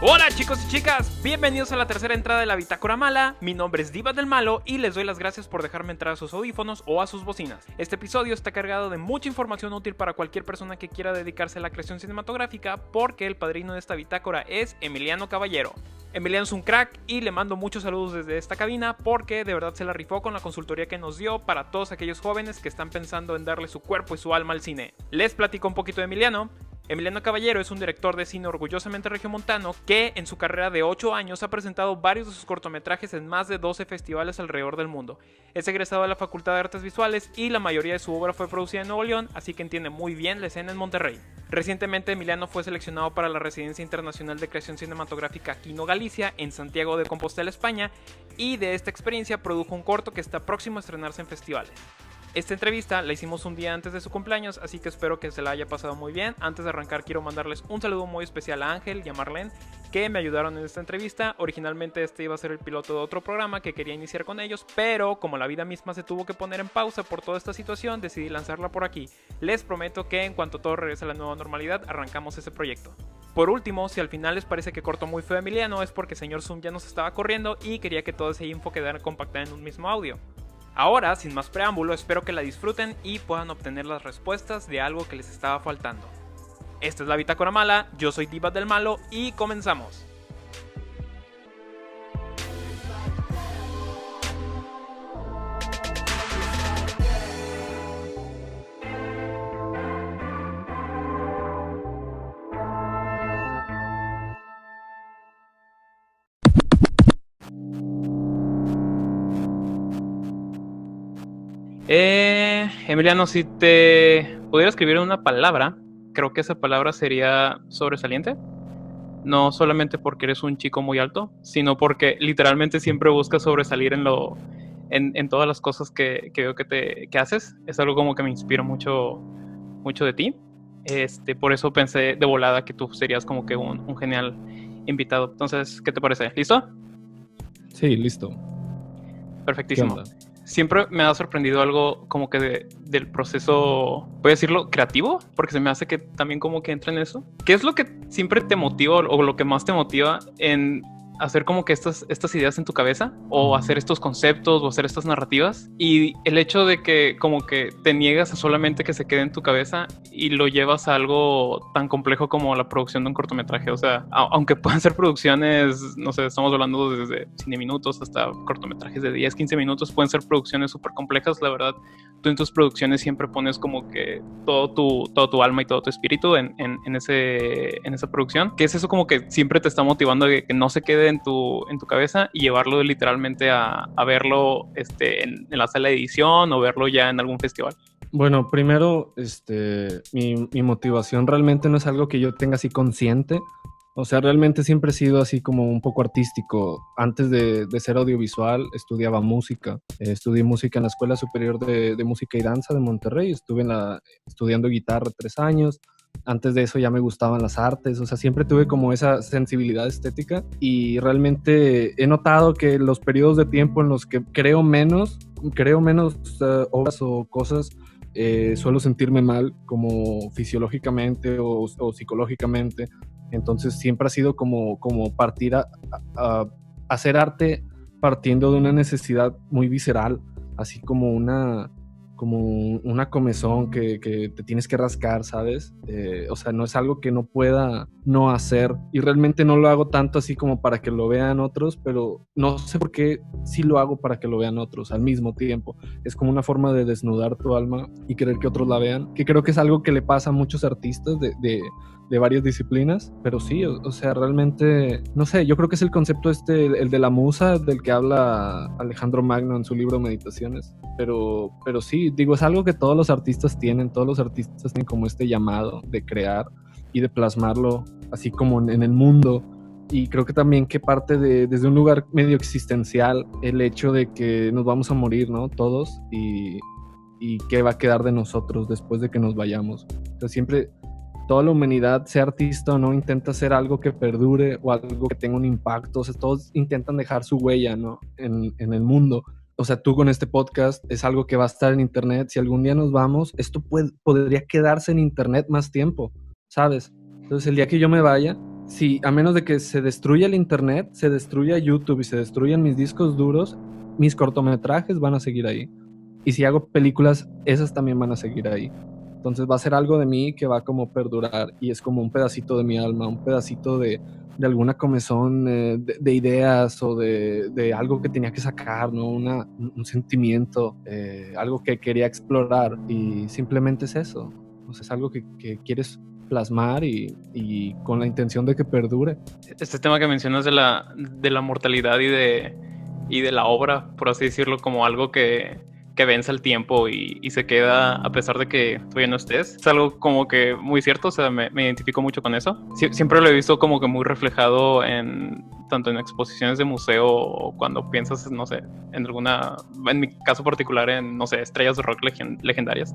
Hola chicos y chicas, bienvenidos a la tercera entrada de la Bitácora Mala. Mi nombre es Diva del Malo y les doy las gracias por dejarme entrar a sus audífonos o a sus bocinas. Este episodio está cargado de mucha información útil para cualquier persona que quiera dedicarse a la creación cinematográfica, porque el padrino de esta bitácora es Emiliano Caballero. Emiliano es un crack y le mando muchos saludos desde esta cabina porque de verdad se la rifó con la consultoría que nos dio para todos aquellos jóvenes que están pensando en darle su cuerpo y su alma al cine. Les platico un poquito de Emiliano. Emiliano Caballero es un director de cine orgullosamente regiomontano que en su carrera de 8 años ha presentado varios de sus cortometrajes en más de 12 festivales alrededor del mundo. Es egresado de la Facultad de Artes Visuales y la mayoría de su obra fue producida en Nuevo León, así que entiende muy bien la escena en Monterrey. Recientemente Emiliano fue seleccionado para la Residencia Internacional de Creación Cinematográfica Kino Galicia en Santiago de Compostela, España, y de esta experiencia produjo un corto que está próximo a estrenarse en festivales. Esta entrevista la hicimos un día antes de su cumpleaños, así que espero que se la haya pasado muy bien. Antes de arrancar quiero mandarles un saludo muy especial a Ángel y a Marlene, que me ayudaron en esta entrevista. Originalmente este iba a ser el piloto de otro programa que quería iniciar con ellos, pero como la vida misma se tuvo que poner en pausa por toda esta situación, decidí lanzarla por aquí. Les prometo que en cuanto todo regrese a la nueva normalidad, arrancamos ese proyecto. Por último, si al final les parece que cortó muy feo Emiliano, es porque señor Zoom ya nos estaba corriendo y quería que toda esa info quedara compactada en un mismo audio. Ahora, sin más preámbulo, espero que la disfruten y puedan obtener las respuestas de algo que les estaba faltando. Esta es la Bitácora Mala, yo soy Diva del Malo y comenzamos. Emiliano, si te pudiera escribir una palabra, creo que esa palabra sería sobresaliente. No solamente porque eres un chico muy alto, sino porque literalmente siempre buscas sobresalir en todas las cosas que veo que haces. Es algo como que me inspira mucho de ti. Por eso pensé de volada que tú serías como que un genial invitado. Entonces, ¿qué te parece? ¿Listo? Sí, listo. Perfectísimo. Siempre me ha sorprendido algo como que del proceso, voy a decirlo, creativo, porque se me hace que también como que entra en eso. ¿Qué es lo que siempre te motiva o lo que más te motiva en hacer como que estas ideas en tu cabeza, o hacer estos conceptos o hacer estas narrativas? Y el hecho de que como que te niegas a solamente que se quede en tu cabeza y lo llevas a algo tan complejo como la producción de un cortometraje. O sea, aunque puedan ser producciones, no sé, estamos hablando desde cine minutos hasta cortometrajes de 10, 15 minutos, pueden ser producciones súper complejas. La verdad, tú en tus producciones siempre pones como que todo tu alma y todo tu espíritu en esa producción. ¿Qué es eso como que siempre te está motivando a que no se quede en tu cabeza y llevarlo literalmente a verlo en la sala de edición o verlo ya en algún festival? Bueno, primero, mi motivación realmente no es algo que yo tenga así consciente. O sea, realmente siempre he sido así como un poco artístico. Antes de ser audiovisual, estudiaba música. Estudié música en la Escuela Superior de Música y Danza de Monterrey. Estuve estudiando guitarra 3 años. Antes de eso ya me gustaban las artes. O sea, siempre tuve como esa sensibilidad estética. Y realmente he notado que los periodos de tiempo en los que creo menos obras o cosas, suelo sentirme mal, como fisiológicamente o psicológicamente. Entonces siempre ha sido como partir a hacer arte partiendo de una necesidad muy visceral, así como una comezón que te tienes que rascar, ¿sabes? O sea, no es algo que no pueda no hacer, y realmente no lo hago tanto así como para que lo vean otros, pero no sé por qué sí lo hago para que lo vean otros al mismo tiempo. Es como una forma de desnudar tu alma y querer que otros la vean, que creo que es algo que le pasa a muchos artistas de varias disciplinas, pero sí, o sea, realmente, no sé, yo creo que es el concepto el de la musa, del que habla Alejandro Magno en su libro Meditaciones, pero sí, digo, es algo que todos los artistas tienen como este llamado de crear y de plasmarlo así como en el mundo. Y creo que también que parte desde un lugar medio existencial, el hecho de que nos vamos a morir, ¿no? Todos, y qué va a quedar de nosotros después de que nos vayamos. Entonces siempre toda la humanidad, sea artista o no, intenta hacer algo que perdure o algo que tenga un impacto. O sea, todos intentan dejar su huella, ¿no? en el mundo. O sea, tú con este podcast es algo que va a estar en internet. Si algún día nos vamos, esto podría quedarse en internet más tiempo, ¿sabes? Entonces el día que yo me vaya, Sí, a menos de que se destruya el internet, se destruya YouTube y se destruyan mis discos duros, mis cortometrajes van a seguir ahí. Y si hago películas, esas también van a seguir ahí. Entonces va a ser algo de mí que va como perdurar y es como un pedacito de mi alma, un pedacito de alguna comezón de ideas o de algo que tenía que sacar, ¿no? Un sentimiento, algo que quería explorar y simplemente es eso. O sea, es algo que quieres plasmar y con la intención de que perdure. Este tema que mencionas de la mortalidad y de la obra, por así decirlo, como algo que vence el tiempo y se queda a pesar de que tú ya no estés, es algo como que muy cierto, o sea, me identifico mucho con eso. Siempre lo he visto como que muy reflejado tanto en exposiciones de museo o cuando piensas, no sé, en mi caso particular, en, no sé, estrellas de rock legendarias,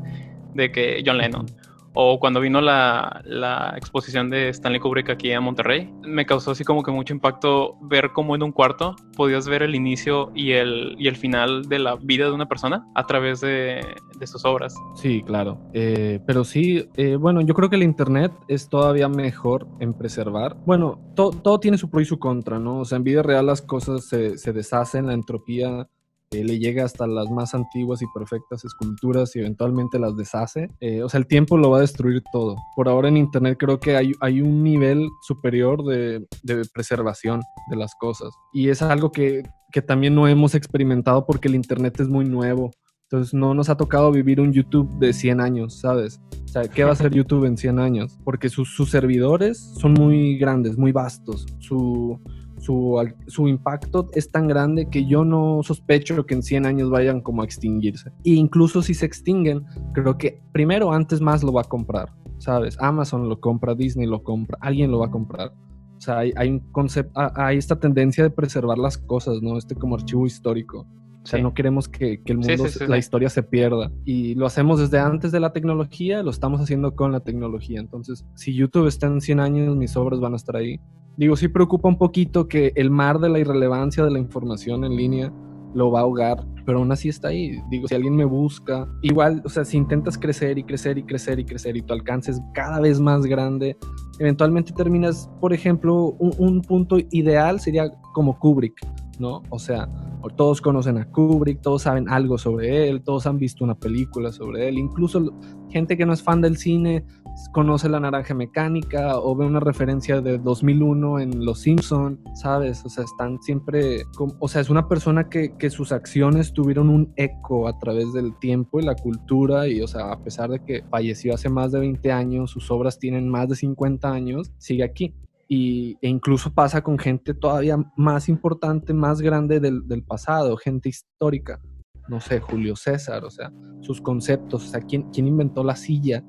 de que John Lennon. O cuando vino la exposición de Stanley Kubrick aquí a Monterrey, me causó así como que mucho impacto ver cómo en un cuarto podías ver el inicio y el final de la vida de una persona a través de sus obras. Sí, claro. Pero sí, bueno, yo creo que el internet es todavía mejor en preservar. Bueno, todo tiene su pro y su contra, ¿no? O sea, en vida real las cosas se deshacen, la entropía le llega hasta las más antiguas y perfectas esculturas y eventualmente las deshace. O sea, el tiempo lo va a destruir todo. Por ahora en internet creo que hay un nivel superior de preservación de las cosas. Y es algo que también no hemos experimentado porque el internet es muy nuevo. Entonces no nos ha tocado vivir un YouTube de 100 años, ¿sabes? O sea, ¿qué va a ser YouTube en 100 años? Porque sus servidores son muy grandes, muy vastos. Su impacto es tan grande que yo no sospecho que en 100 años vayan como a extinguirse. E incluso si se extinguen, creo que primero antes más lo va a comprar, ¿sabes? Amazon lo compra, Disney lo compra, alguien lo va a comprar. O sea, hay un concepto, hay esta tendencia de preservar las cosas, ¿no? Como archivo histórico. O sea, no queremos que el mundo, la historia se pierda. Y lo hacemos desde antes de la tecnología, lo estamos haciendo con la tecnología. Entonces, si YouTube está en 100 años, mis obras van a estar ahí. Digo, sí preocupa un poquito que el mar de la irrelevancia de la información en línea lo va a ahogar, pero aún así está ahí. Digo, si alguien me busca, igual, o sea, si intentas crecer y crecer y crecer y crecer y tu alcance es cada vez más grande, eventualmente terminas, por ejemplo, un punto ideal sería como Kubrick, ¿no? O sea, todos conocen a Kubrick, todos saben algo sobre él, todos han visto una película sobre él, incluso gente que no es fan del cine conoce La Naranja Mecánica o ve una referencia de 2001 en Los Simpson, ¿sabes? O sea, están siempre, o sea, es una persona que sus acciones tuvieron un eco a través del tiempo y la cultura y, o sea, a pesar de que falleció hace más de 20 años, sus obras tienen más de 50 años, sigue aquí. E incluso pasa con gente todavía más importante, más grande del pasado, gente histórica, no sé, Julio César, o sea, sus conceptos, o sea, ¿quién inventó la silla?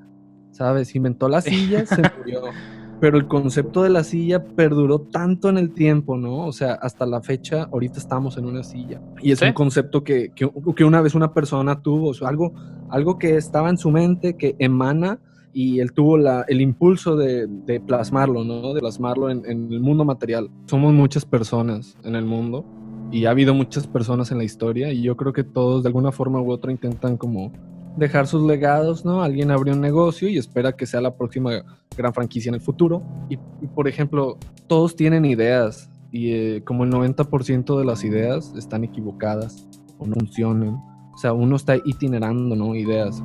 ¿Sabes? Inventó la silla, se murió, pero el concepto de la silla perduró tanto en el tiempo, ¿no? O sea, hasta la fecha, ahorita estamos en una silla, y es un concepto que una vez una persona tuvo, o sea, algo que estaba en su mente, que emana, y él tuvo el impulso de plasmarlo, ¿no? De plasmarlo en el mundo material. Somos muchas personas en el mundo y ha habido muchas personas en la historia y yo creo que todos de alguna forma u otra intentan como dejar sus legados, ¿no? Alguien abrió un negocio y espera que sea la próxima gran franquicia en el futuro. Y por ejemplo, todos tienen ideas y como el 90% de las ideas están equivocadas o no funcionan. O sea, uno está itinerando, ¿no? Ideas.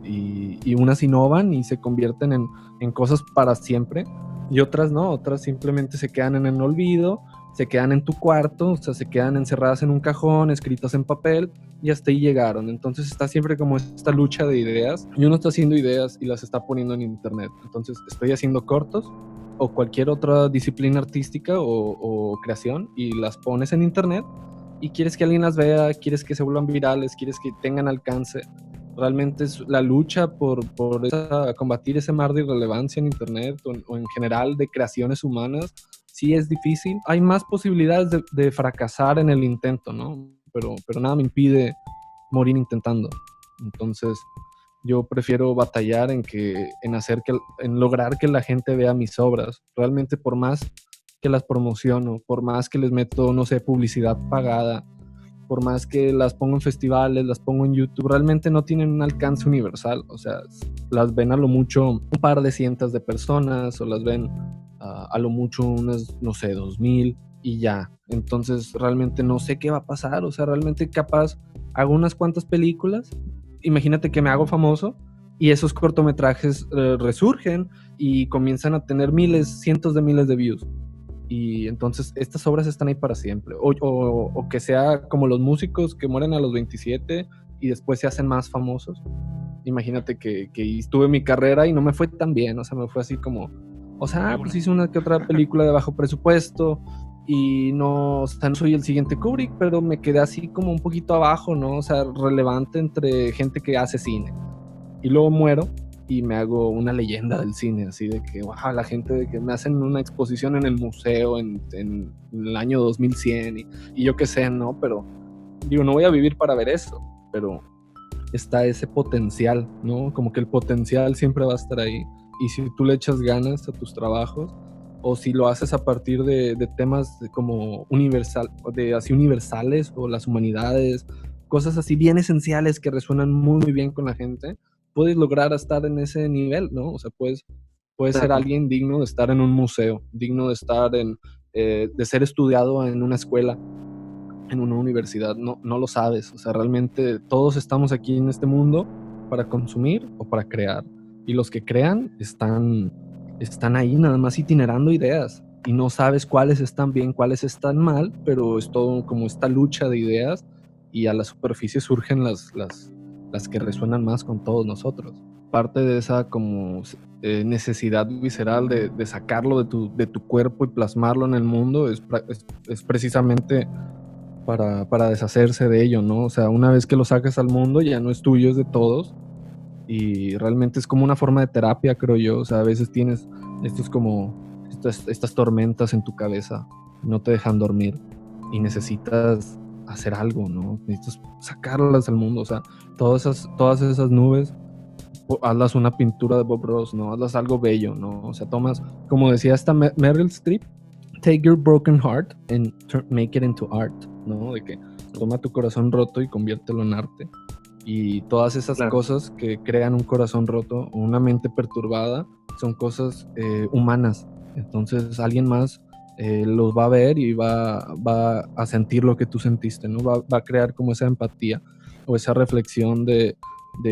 Y unas innovan y se convierten en cosas para siempre y otras no, otras simplemente se quedan en el olvido, se quedan en tu cuarto, o sea, se quedan encerradas en un cajón, escritas en papel y hasta ahí llegaron. Entonces está siempre como esta lucha de ideas y uno está haciendo ideas y las está poniendo en internet. Entonces estoy haciendo cortos o cualquier otra disciplina artística o creación y las pones en internet y quieres que alguien las vea, quieres que se vuelvan virales, quieres que tengan alcance. Realmente es la lucha por combatir ese mar de irrelevancia en internet o en general de creaciones humanas, sí es difícil. Hay más posibilidades de fracasar en el intento, ¿no? Pero nada me impide morir intentando. Entonces yo prefiero batallar en lograr que la gente vea mis obras. Realmente por más que las promociono, por más que les meto, no sé, publicidad pagada, por más que las pongo en festivales, las pongo en YouTube, realmente no tienen un alcance universal. O sea, las ven a lo mucho un par de cientos de personas o las ven a lo mucho unas, no sé, 2000 y ya. Entonces realmente no sé qué va a pasar, o sea, realmente capaz hago unas cuantas películas, imagínate que me hago famoso y esos cortometrajes resurgen y comienzan a tener miles, cientos de miles de views. Y entonces estas obras están ahí para siempre. O que sea como los músicos que mueren a los 27 y después se hacen más famosos. Imagínate que estuve mi carrera y no me fue tan bien, o sea, me fue así como, o sea, pues hice una que otra película de bajo presupuesto y no, o sea, no soy el siguiente Kubrick, pero me quedé así como un poquito abajo, ¿no? O sea, relevante entre gente que hace cine. Y luego muero y me hago una leyenda del cine, así de que, wow, la gente de que me hacen una exposición en el museo en el año 2100 y yo qué sé, ¿no? Pero digo, no voy a vivir para ver eso, pero está ese potencial, ¿no? Como que el potencial siempre va a estar ahí. Y si tú le echas ganas a tus trabajos, o si lo haces a partir de temas como así universales, o las humanidades, cosas así bien esenciales que resuenan muy, muy bien con la gente, puedes lograr estar en ese nivel, ¿no? O sea, puedes ser alguien digno de estar en un museo, digno de estar de ser estudiado en una escuela, en una universidad, no lo sabes. O sea, realmente todos estamos aquí en este mundo para consumir o para crear. Y los que crean están ahí nada más itinerando ideas. Y no sabes cuáles están bien, cuáles están mal, pero es todo como esta lucha de ideas y a la superficie surgen las que resuenan más con todos nosotros. Parte de esa como necesidad visceral de sacarlo de tu cuerpo y plasmarlo en el mundo es precisamente para deshacerse de ello, ¿no? O sea, una vez que lo sacas al mundo ya no es tuyo, es de todos y realmente es como una forma de terapia, creo yo. O sea, a veces tienes estas tormentas en tu cabeza, no te dejan dormir y necesitas hacer algo, ¿no? Necesitas sacarlas al mundo, o sea, todas esas nubes, hazlas una pintura de Bob Ross, ¿no? Hazlas algo bello, ¿no? O sea, tomas, como decía esta Meryl Streep, take your broken heart and make it into art, ¿no? De que toma tu corazón roto y conviértelo en arte. Y todas esas cosas que crean un corazón roto o una mente perturbada son cosas humanas. Entonces alguien más los va a ver y va a sentir lo que tú sentiste, ¿no? Va a crear como esa empatía o esa reflexión de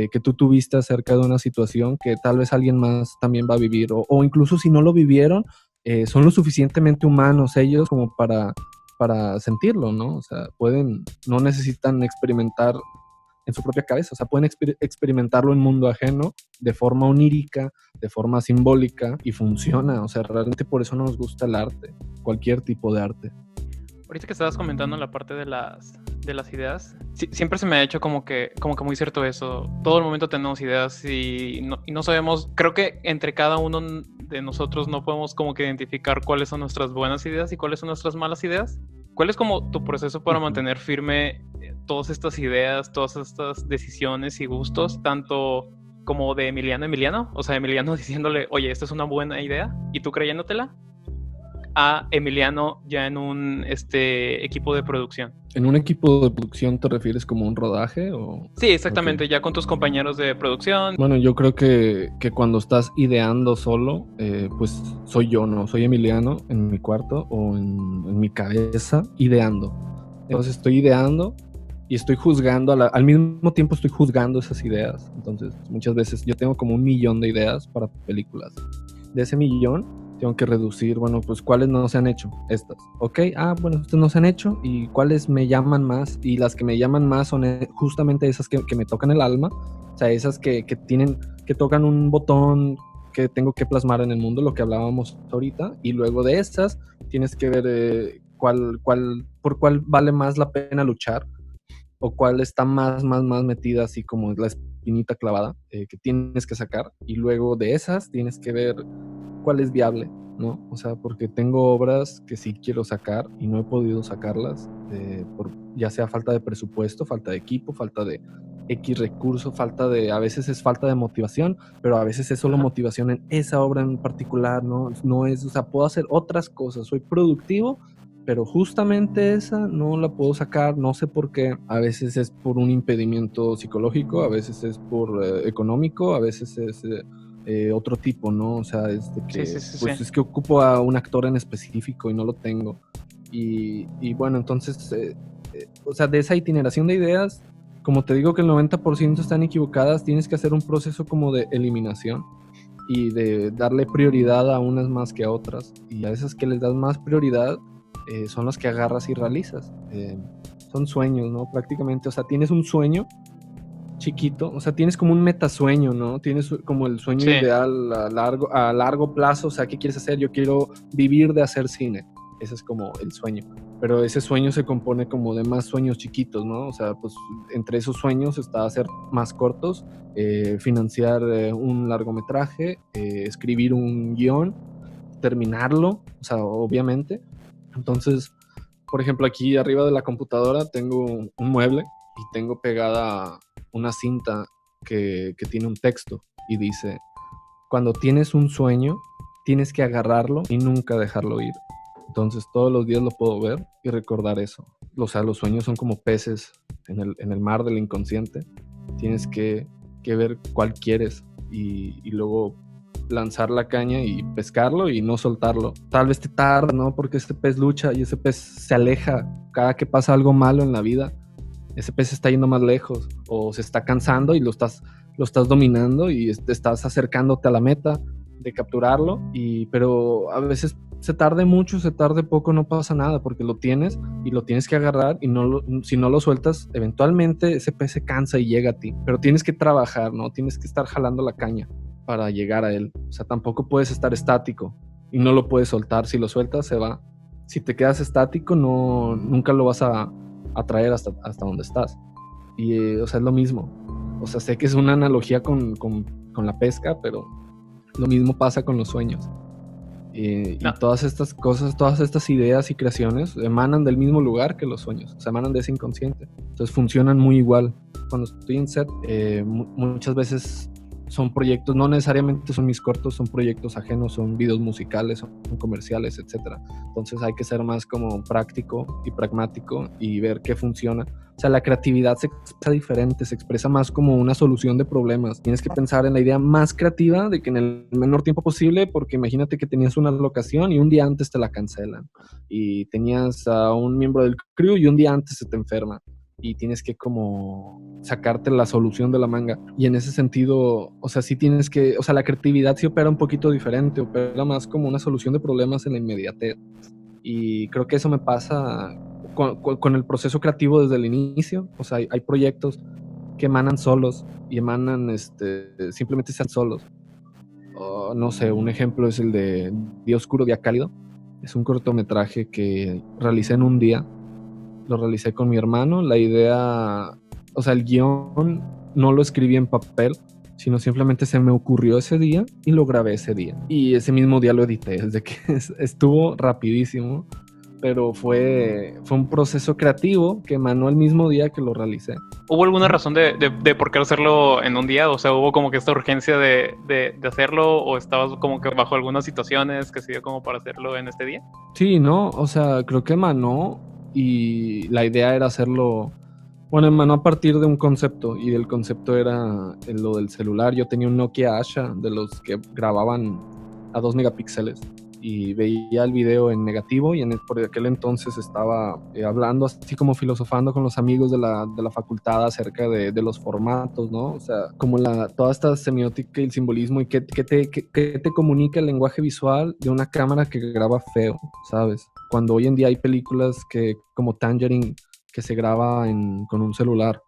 que tú tuviste acerca de una situación que tal vez alguien más también va a vivir, o incluso si no lo vivieron, son lo suficientemente humanos ellos como para sentirlo, ¿no? O sea, no necesitan experimentar en su propia cabeza, o sea, pueden experimentarlo en mundo ajeno de forma onírica, de forma simbólica, y funciona. O sea, realmente por eso nos gusta el arte, cualquier tipo de arte. Ahorita que estabas comentando la parte de las ideas, siempre se me ha hecho como que muy cierto eso. Todo el momento tenemos ideas y no sabemos, creo que entre cada uno de nosotros no podemos como que identificar cuáles son nuestras buenas ideas y cuáles son nuestras malas ideas. ¿Cuál es como tu proceso para mantener firme todas estas ideas, todas estas decisiones y gustos, tanto como de Emiliano? O sea, Emiliano diciéndole, oye, esta es una buena idea, y tú creyéndotela, a Emiliano ya en un equipo de producción. ¿En un equipo de producción te refieres como un rodaje? Sí, exactamente, okay. Ya con tus compañeros de producción. Bueno, yo creo que cuando estás ideando solo, pues soy yo, ¿no? Soy Emiliano en mi cuarto o en mi cabeza ideando. Entonces estoy ideando y estoy juzgando, al mismo tiempo estoy juzgando esas ideas. Entonces muchas veces yo tengo como 1,000,000 de ideas para películas. De ese 1,000,000 tengo que reducir, bueno, pues cuáles no se han hecho, estas, ok, bueno, estas no se han hecho y cuáles me llaman más, y las que me llaman más son justamente esas que me tocan el alma, o sea, esas que tocan un botón que tengo que plasmar en el mundo, lo que hablábamos ahorita, y luego de estas tienes que ver por cuál vale más la pena luchar, o cuál está más metida, así como la espinita clavada que tienes que sacar, y luego de esas tienes que ver cuál es viable, ¿no? O sea, porque tengo obras que sí quiero sacar y no he podido sacarlas, por ya sea falta de presupuesto, falta de equipo, falta de X recurso, a veces es falta de motivación, pero a veces es solo motivación en esa obra en particular, ¿no? No es, o sea, puedo hacer otras cosas, soy productivo, pero justamente esa no la puedo sacar, no sé por qué. A veces es por un impedimento psicológico, a veces es por económico, a veces es otro tipo, ¿no? O sea, es de que, Sí. es que ocupo a un actor en específico y no lo tengo. Y bueno, entonces, o sea, de esa itineración de ideas, como te digo que el 90% están equivocadas, tienes que hacer un proceso como de eliminación y de darle prioridad a unas más que a otras. Y a esas que les das más prioridad son las que agarras y realizas. Son sueños, ¿no? Prácticamente, o sea, tienes un sueño chiquito, o sea, tienes como un metasueño, ¿no? Tienes como el sueño ideal a largo plazo, o sea, ¿qué quieres hacer? Yo quiero vivir de hacer cine, ese es como el sueño, pero ese sueño se compone como de más sueños chiquitos, ¿no? O sea, pues entre esos sueños está hacer más cortos, financiar un largometraje, escribir un guión, terminarlo, o sea, obviamente. Entonces, por ejemplo, aquí arriba de la computadora tengo un mueble y tengo pegada una cinta que tiene un texto y dice, cuando tienes un sueño, tienes que agarrarlo y nunca dejarlo ir. Entonces todos los días lo puedo ver y recordar eso. O sea, los sueños son como peces en el mar del inconsciente. Tienes que ver cuál quieres y luego lanzar la caña y pescarlo y no soltarlo. Tal vez te tarda, ¿no? Porque ese pez lucha y ese pez se aleja cada que pasa algo malo en la vida. Ese pez está yendo más lejos o se está cansando y lo estás dominando y te estás acercándote a la meta de capturarlo, pero a veces se tarde mucho, se tarde poco, no pasa nada porque lo tienes y lo tienes que agarrar y si no lo sueltas, eventualmente ese pez se cansa y llega a ti, pero tienes que trabajar, ¿no? Tienes que estar jalando la caña para llegar a él. O sea, tampoco puedes estar estático y no lo puedes soltar. Si lo sueltas, se va. Si te quedas estático, nunca lo vas a traer hasta donde estás. Y, o sea, es lo mismo. O sea, sé que es una analogía con la pesca, pero lo mismo pasa con los sueños. Y todas estas cosas, todas estas ideas y creaciones emanan del mismo lugar que los sueños, o sea, emanan de ese inconsciente. Entonces funcionan muy igual. Cuando estoy en set, muchas veces son proyectos, no necesariamente son mis cortos, son proyectos ajenos, son videos musicales, son comerciales, etc. Entonces hay que ser más como práctico y pragmático y ver qué funciona. O sea, la creatividad se expresa diferente, se expresa más como una solución de problemas. Tienes que pensar en la idea más creativa de que en el menor tiempo posible, porque imagínate que tenías una locación y un día antes te la cancelan. Y tenías a un miembro del crew y un día antes se te enferma. Y tienes que como sacarte la solución de la manga. Y en ese sentido, o sea, sí tienes que, o sea, la creatividad sí opera un poquito diferente, opera más como una solución de problemas en la inmediatez. Y creo que eso me pasa con el proceso creativo desde el inicio. O sea, hay proyectos que emanan solos y emanan, simplemente sean solos. No sé, un ejemplo es el de Día Oscuro, Día Cálido. Es un cortometraje que realicé en un día. Lo realicé con mi hermano. La idea, o sea, el guión no lo escribí en papel, sino simplemente se me ocurrió ese día y lo grabé ese día. Y ese mismo día lo edité, es de que estuvo rapidísimo, pero fue un proceso creativo que emanó el mismo día que lo realicé. ¿Hubo alguna razón de por qué hacerlo en un día? O sea, ¿hubo como que esta urgencia de hacerlo o estabas como que bajo algunas situaciones que se dio como para hacerlo en este día? Sí, ¿no? O sea, creo que emanó y la idea era hacerlo. Bueno, emanó a partir de un concepto y el concepto era lo del celular. Yo tenía un Nokia Asha de los que grababan a 2 megapíxeles y veía el video en negativo y por aquel entonces estaba hablando así como filosofando con los amigos de la facultad acerca de los formatos, ¿no? O sea, como toda esta semiótica y el simbolismo y qué te comunica el lenguaje visual de una cámara que graba feo, ¿sabes? Cuando hoy en día hay películas como Tangerine que se graba con un celular,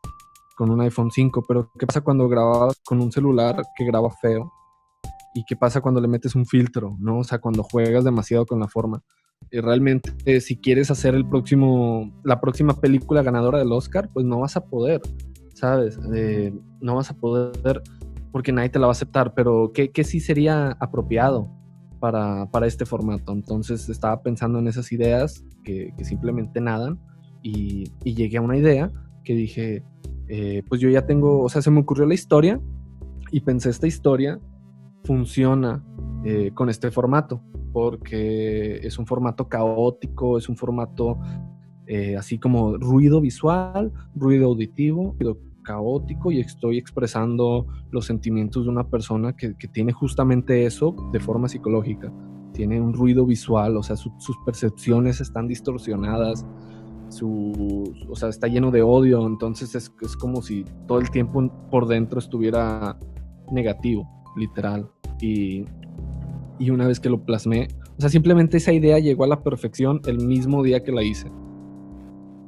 con un iPhone 5, pero ¿qué pasa cuando grabas con un celular que graba feo? ¿Y qué pasa cuando le metes un filtro, ¿no? O sea, cuando juegas demasiado con la forma. Y realmente, si quieres hacer la próxima película ganadora del Oscar, pues no vas a poder, ¿sabes? No vas a poder porque nadie te la va a aceptar, pero ¿qué sí sería apropiado para este formato? Entonces estaba pensando en esas ideas que simplemente nadan y llegué a una idea que dije, pues yo ya tengo, o sea, se me ocurrió la historia y pensé, esta historia funciona con este formato, porque es un formato caótico, es un formato así como ruido visual, ruido auditivo, caótico y estoy expresando los sentimientos de una persona que tiene justamente eso de forma psicológica. Tiene un ruido visual, o sea, sus percepciones están distorsionadas, o sea, está lleno de odio, entonces es como si todo el tiempo por dentro estuviera negativo, literal. Y una vez que lo plasmé, o sea, simplemente esa idea llegó a la perfección el mismo día que la hice.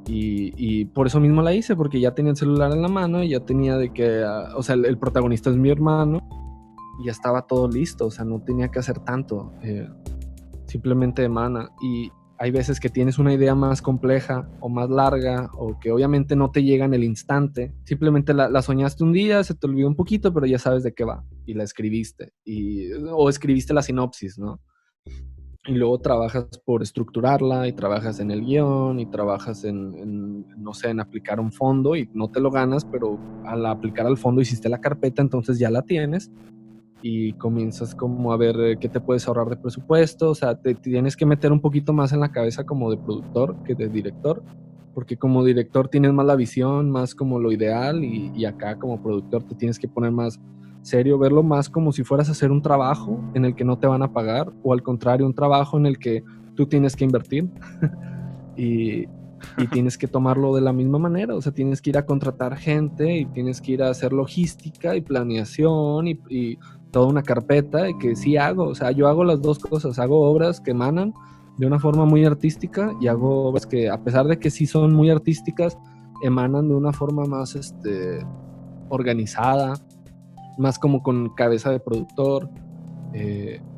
Y por eso mismo la hice, porque ya tenía el celular en la mano y ya tenía de que, o sea, el protagonista es mi hermano y ya estaba todo listo, o sea, no tenía que hacer tanto, simplemente emana. Y hay veces que tienes una idea más compleja o más larga o que obviamente no te llega en el instante, simplemente la soñaste un día, se te olvidó un poquito, pero ya sabes de qué va y la escribiste, o escribiste la sinopsis, ¿no? Y luego trabajas por estructurarla y trabajas en el guión y trabajas no sé, en aplicar un fondo y no te lo ganas, pero al aplicar al fondo hiciste la carpeta, entonces ya la tienes y comienzas como a ver qué te puedes ahorrar de presupuesto, o sea, te tienes que meter un poquito más en la cabeza como de productor que de director, porque como director tienes más la visión, más como lo ideal y acá como productor te tienes que poner más serio, verlo más como si fueras a hacer un trabajo en el que no te van a pagar o al contrario, un trabajo en el que tú tienes que invertir y tienes que tomarlo de la misma manera, o sea, tienes que ir a contratar gente y tienes que ir a hacer logística y planeación y toda una carpeta y que sí hago, o sea, yo hago las dos cosas, hago obras que emanan de una forma muy artística y hago obras que a pesar de que sí son muy artísticas, emanan de una forma más organizada, más como con cabeza de productor.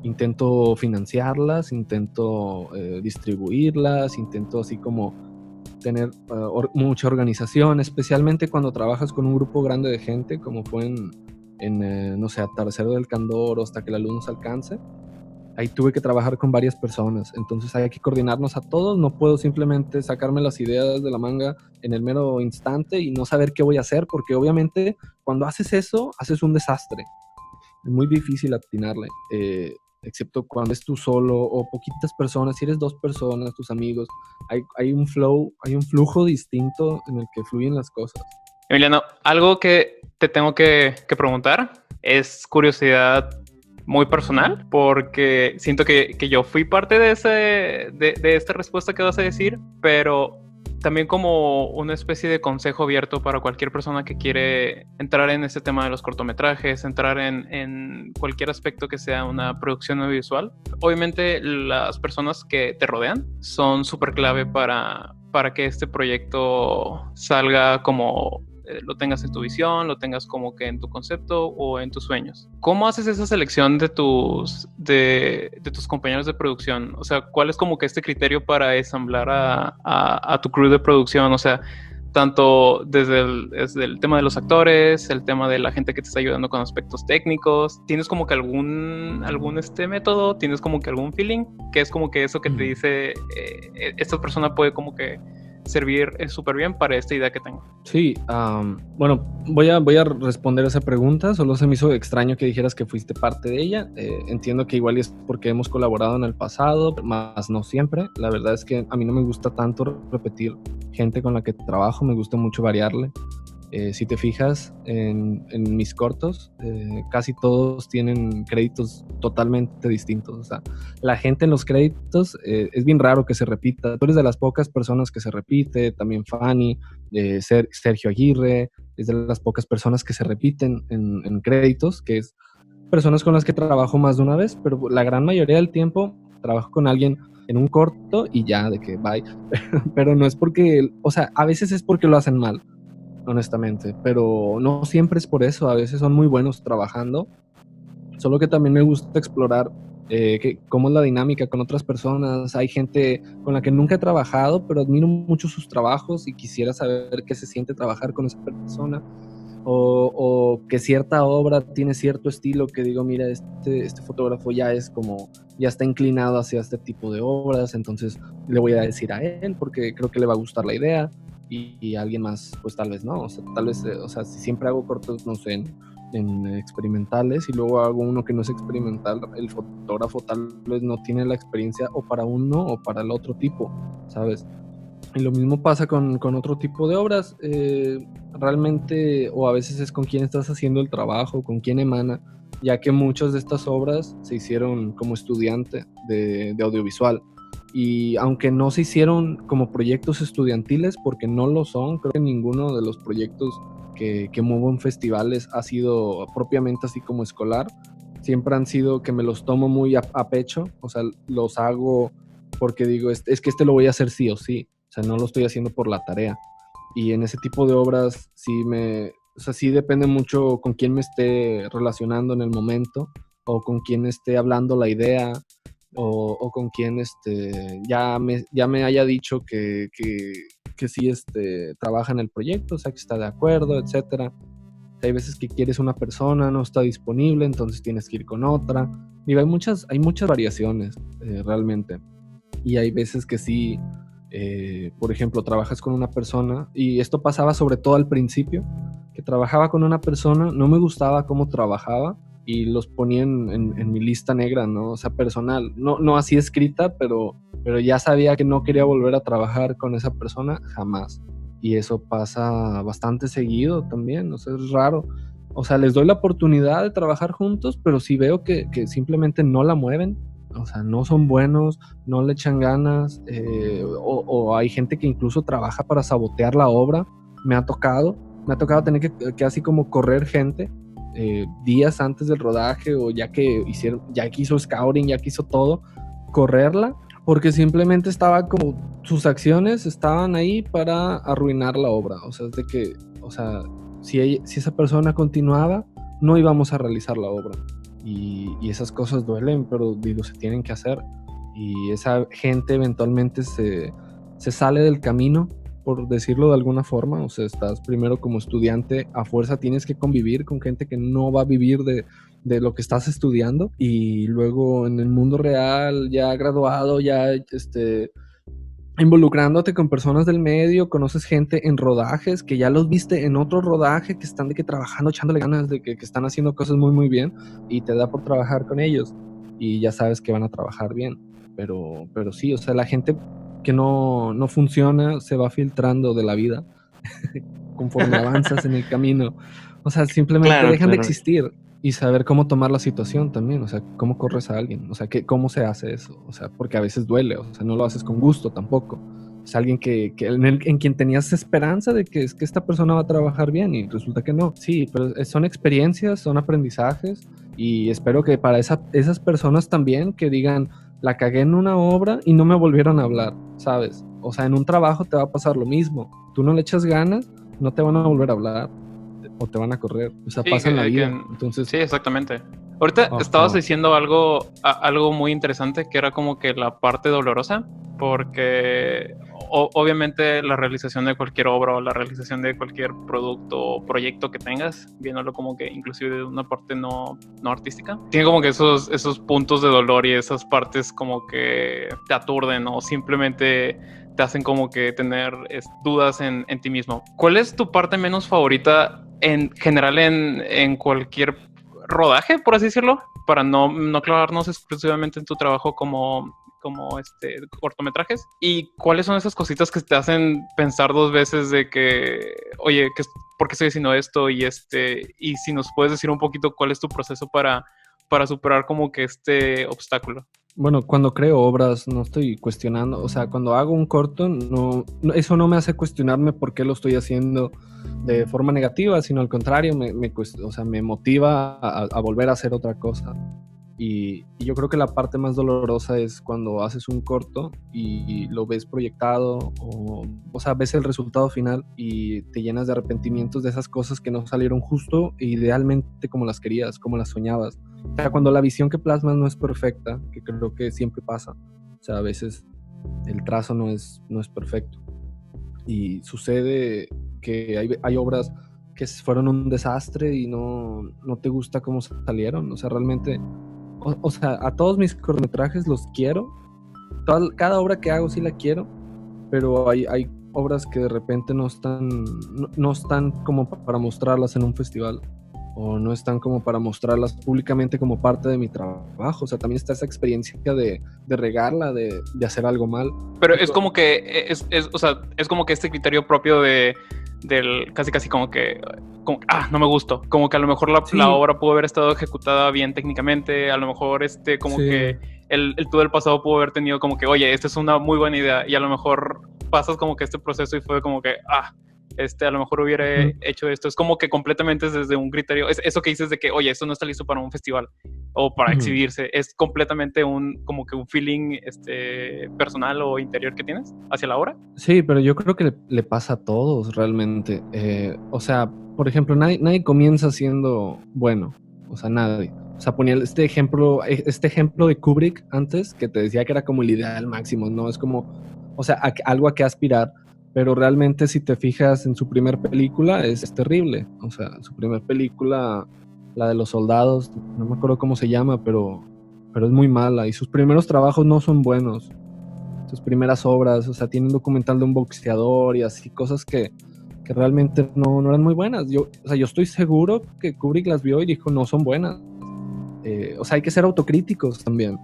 Intento financiarlas, intento distribuirlas, intento así como tener mucha organización, especialmente cuando trabajas con un grupo grande de gente, como fue en no sé, Atardecer del Candor o Hasta que la luz nos alcance. Ahí tuve que trabajar con varias personas, entonces hay que coordinarnos a todos, no puedo simplemente sacarme las ideas de la manga en el mero instante y no saber qué voy a hacer, porque obviamente cuando haces eso, haces un desastre. Es muy difícil atinarle, excepto cuando es tú solo o poquitas personas. Si eres dos personas, tus amigos, hay un flow, hay un flujo distinto en el que fluyen las cosas. Emiliano, algo que te tengo que preguntar es curiosidad muy personal, porque siento que yo fui parte de esta respuesta que vas a decir, pero también como una especie de consejo abierto para cualquier persona que quiere entrar en este tema de los cortometrajes, entrar en cualquier aspecto que sea una producción audiovisual. Obviamente las personas que te rodean son súper clave para que este proyecto salga como lo tengas en tu visión, lo tengas como que en tu concepto o en tus sueños. ¿Cómo haces esa selección de tus compañeros de producción? O sea, ¿cuál es como que este criterio para ensamblar a tu crew de producción? O sea, tanto desde el tema de los actores, el tema de la gente que te está ayudando con aspectos técnicos. ¿Tienes como que algún método? ¿Tienes como que algún feeling? Que es como que eso que te dice, esta persona puede como que servir súper bien para esta idea que tengo. Sí, bueno, voy a responder esa pregunta. Solo se me hizo extraño que dijeras que fuiste parte de ella. Entiendo que igual es porque hemos colaborado en el pasado, más no siempre. La verdad es que a mí no me gusta tanto repetir gente con la que trabajo, me gusta mucho variarle. Si te fijas en mis cortos, casi todos tienen créditos totalmente distintos. O sea, la gente en los créditos es bien raro que se repita. Tú eres de las pocas personas que se repite, también Fanny, Sergio Aguirre, es de las pocas personas que se repiten en créditos, que es personas con las que trabajo más de una vez, pero la gran mayoría del tiempo trabajo con alguien en un corto y ya, de que bye. Pero no es porque, o sea, a veces es porque lo hacen mal, honestamente, pero no siempre es por eso. A veces son muy buenos trabajando, solo que también me gusta explorar cómo es la dinámica con otras personas. Hay gente con la que nunca he trabajado, pero admiro mucho sus trabajos y quisiera saber qué se siente trabajar con esa persona, o que cierta obra tiene cierto estilo que digo, mira, este fotógrafo ya está inclinado hacia este tipo de obras, entonces le voy a decir a él porque creo que le va a gustar la idea. Y alguien más, pues tal vez no, o sea, tal vez, o sea, si siempre hago cortos, no sé, en experimentales y luego hago uno que no es experimental, el fotógrafo tal vez no tiene la experiencia o para uno o para el otro tipo, ¿sabes? Y lo mismo pasa con otro tipo de obras. Realmente, o a veces es con quién estás haciendo el trabajo, con quién emana, ya que muchas de estas obras se hicieron como estudiante de audiovisual. Y aunque no se hicieron como proyectos estudiantiles, porque no lo son, creo que ninguno de los proyectos que muevo en festivales ha sido propiamente así como escolar. Siempre han sido que me los tomo muy a pecho, o sea, los hago porque digo, es que este lo voy a hacer sí o sí, o sea, no lo estoy haciendo por la tarea. Y en ese tipo de obras o sea, sí depende mucho con quién me esté relacionando en el momento, o con quién esté hablando la idea, o con quién ya me haya dicho que sí trabaja en el proyecto, o sea, que está de acuerdo, etcétera. Hay veces que quieres una persona, no está disponible, entonces tienes que ir con otra. Digo, hay muchas variaciones realmente. Y hay veces que sí, por ejemplo, trabajas con una persona, y esto pasaba sobre todo al principio, que trabajaba con una persona, no me gustaba cómo trabajaba, y los ponía en mi lista negra, ¿no? O sea, personal, no así escrita, pero ya sabía que no quería volver a trabajar con esa persona jamás. Y eso pasa bastante seguido también, o sea, es raro. O sea, les doy la oportunidad de trabajar juntos, pero si veo que simplemente no la mueven, o sea, no son buenos, no le echan ganas, o hay gente que incluso trabaja para sabotear la obra. Me ha tocado tener que así como correr gente días antes del rodaje, o ya que hizo scouting, ya que hizo todo, correrla, porque simplemente estaba como, sus acciones estaban ahí para arruinar la obra. O sea, es de que, o sea, si esa persona continuaba, no íbamos a realizar la obra. Y esas cosas duelen, pero digo, se tienen que hacer. Y esa gente eventualmente se sale del camino, por decirlo de alguna forma. O sea, estás primero como estudiante, a fuerza tienes que convivir con gente que no va a vivir de lo que estás estudiando, y luego en el mundo real, ya graduado, ya involucrándote con personas del medio, conoces gente en rodajes que ya los viste en otro rodaje, que están de que trabajando, echándole ganas, de que están haciendo cosas muy muy bien, y te da por trabajar con ellos, y ya sabes que van a trabajar bien. Pero sí, o sea, la gente que no funciona se va filtrando de la vida conforme avanzas en el camino. O sea, simplemente dejan de existir. Y saber cómo tomar la situación también, o sea, cómo corres a alguien, o sea, cómo se hace eso, o sea, porque a veces duele, o sea, no lo haces con gusto tampoco. Es alguien en quien tenías esperanza de que esta persona va a trabajar bien, y resulta que no. Sí, pero son experiencias, son aprendizajes, y espero que para esas personas también, que digan, la cagué en una obra y no me volvieron a hablar, ¿sabes? O sea, en un trabajo te va a pasar lo mismo. Tú no le echas ganas, no te van a volver a hablar, o te van a correr. O sea, sí, pasa en la vida. Entonces, sí, exactamente. Ahorita estabas diciendo algo muy interesante, que era como que la parte dolorosa, porque obviamente la realización de cualquier obra, o la realización de cualquier producto o proyecto que tengas, viéndolo como que inclusive de una parte no artística, tiene como que esos puntos de dolor, y esas partes como que te aturden, o simplemente te hacen como que tener dudas en ti mismo. ¿Cuál es tu parte menos favorita en general en cualquier rodaje, por así decirlo, para no clavarnos exclusivamente en tu trabajo como cortometrajes? ¿Y cuáles son esas cositas que te hacen pensar dos veces de que, oye, ¿por qué estoy haciendo esto? Y si nos puedes decir un poquito cuál es tu proceso para superar como que este obstáculo. Bueno, cuando creo obras no estoy cuestionando, o sea, cuando hago un corto, eso no me hace cuestionarme por qué lo estoy haciendo de forma negativa, sino al contrario, o sea, me motiva a volver a hacer otra cosa. Y yo creo que la parte más dolorosa es cuando haces un corto y lo ves proyectado, o sea, ves el resultado final y te llenas de arrepentimientos de esas cosas que no salieron justo e idealmente como las querías, como las soñabas. O sea, cuando la visión que plasmas no es perfecta, que creo que siempre pasa. O sea, a veces el trazo no es perfecto. Y sucede que hay obras que fueron un desastre y no te gusta cómo salieron. O sea, realmente... O sea, a todos mis cortometrajes los quiero. Cada obra que hago sí la quiero, pero hay obras que de repente no están como para mostrarlas en un festival, o no están como para mostrarlas públicamente como parte de mi trabajo. O sea, también está esa experiencia de regarla, de hacer algo mal. Pero es como que, o sea, es como que este criterio propio del casi como que, no me gustó. Como que a lo mejor la obra pudo haber estado ejecutada bien técnicamente, a lo mejor como que todo el pasado pudo haber tenido como que, oye, esta es una muy buena idea, y a lo mejor pasas como que este proceso y fue como que, a lo mejor hubiera hecho esto. Es como que completamente es desde un criterio, es eso que dices de que, oye, esto no está listo para un festival o para exhibirse, es completamente como que un feeling personal o interior que tienes hacia la obra. Sí, pero yo creo que le pasa a todos realmente. O sea, por ejemplo, nadie comienza siendo bueno, o sea, nadie. O sea, ponía este ejemplo de Kubrick antes, que te decía que era como el ideal máximo, ¿no? Es como, o sea, algo a qué aspirar. Pero realmente si te fijas en su primer película es terrible. O sea, su primer película, la de los soldados, no me acuerdo cómo se llama, pero es muy mala. Y sus primeros trabajos no son buenos. Sus primeras obras, o sea, tiene un documental de un boxeador y así, cosas que realmente no eran muy buenas. Yo estoy seguro que Kubrick las vio y dijo, no son buenas. O sea, hay que ser autocríticos también.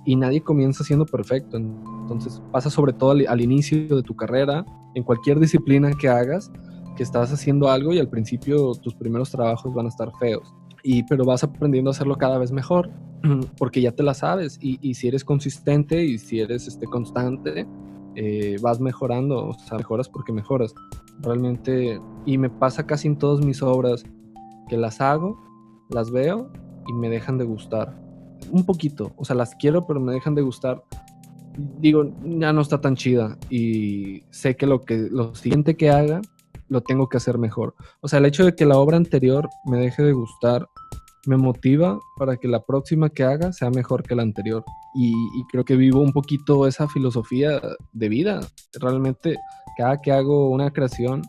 Y nadie comienza siendo perfecto. Entonces pasa sobre todo al inicio de tu carrera, en cualquier disciplina que hagas, que estás haciendo algo y al principio tus primeros trabajos van a estar feos. Pero vas aprendiendo a hacerlo cada vez mejor, porque ya te la sabes. Y si eres consistente y si eres constante, vas mejorando. O sea, mejoras porque mejoras. Realmente, y me pasa casi en todas mis obras, que las hago, las veo y me dejan de gustar. Un poquito, o sea, las quiero, pero me dejan de gustar. Digo, ya no está tan chida y sé que lo siguiente que haga lo tengo que hacer mejor. O sea, el hecho de que la obra anterior me deje de gustar me motiva para que la próxima que haga sea mejor que la anterior. Y creo que vivo un poquito esa filosofía de vida. Realmente, cada que hago una creación,